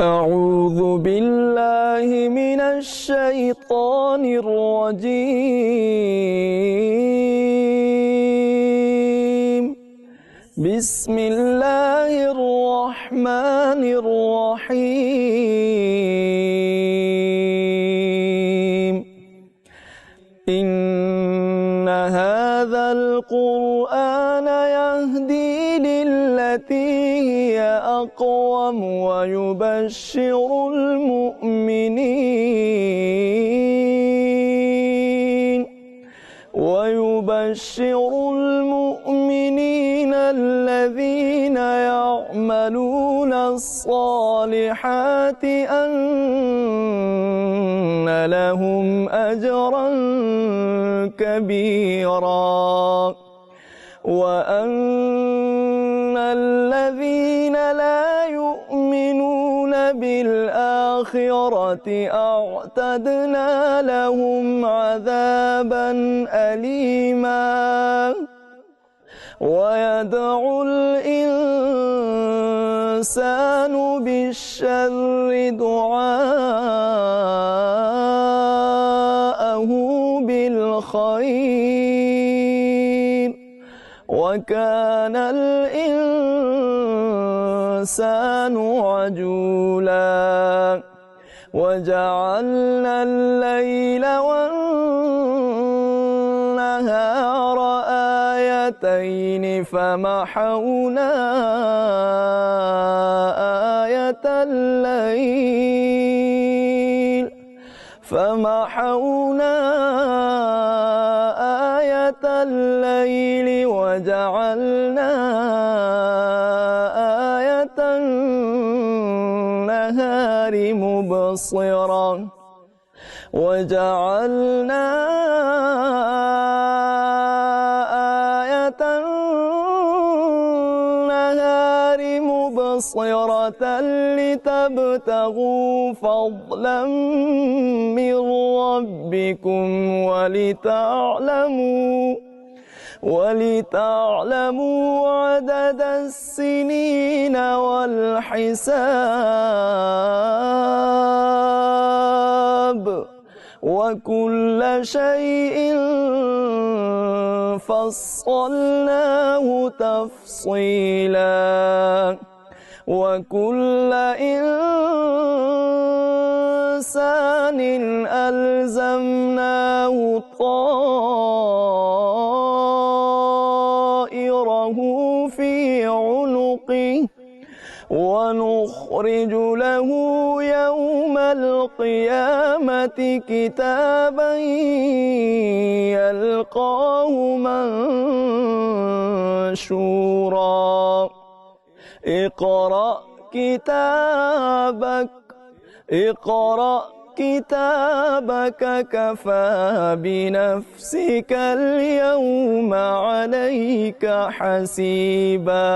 أعوذ بالله من الشيطان الرجيم. بسم الله الرحمن الرحيم. إن هذا القرآن يهدي للتي هي أقوم ويبشر المؤمنين الذين يعملون الصالحات أن لهم أجرا كبيرا، وأن الذين لا يؤمنون بالآخرة أعتدنا لهم عذابا أليما. ويدعو الإنسان بالشر دعاءه بالخير، وكان الإنسان عجولا. وجعلنا الليل والنهار آيتين فمحونا آية الليل وجعلنا آية النهار مبصرة، وجعلنا آية النهار مبصرة لتبتغوا فضلا من ربكم ولتعلموا عدد السنين والحساب، وكل شيء فصلناه تفصيلا. وكل إنسان ألزمناه طائره في عنقه، ونخرج له يوم القيامة كتابا يلقاه منشورا. اقرأ كتابك كفى بنفسك اليوم عليك حسيبا.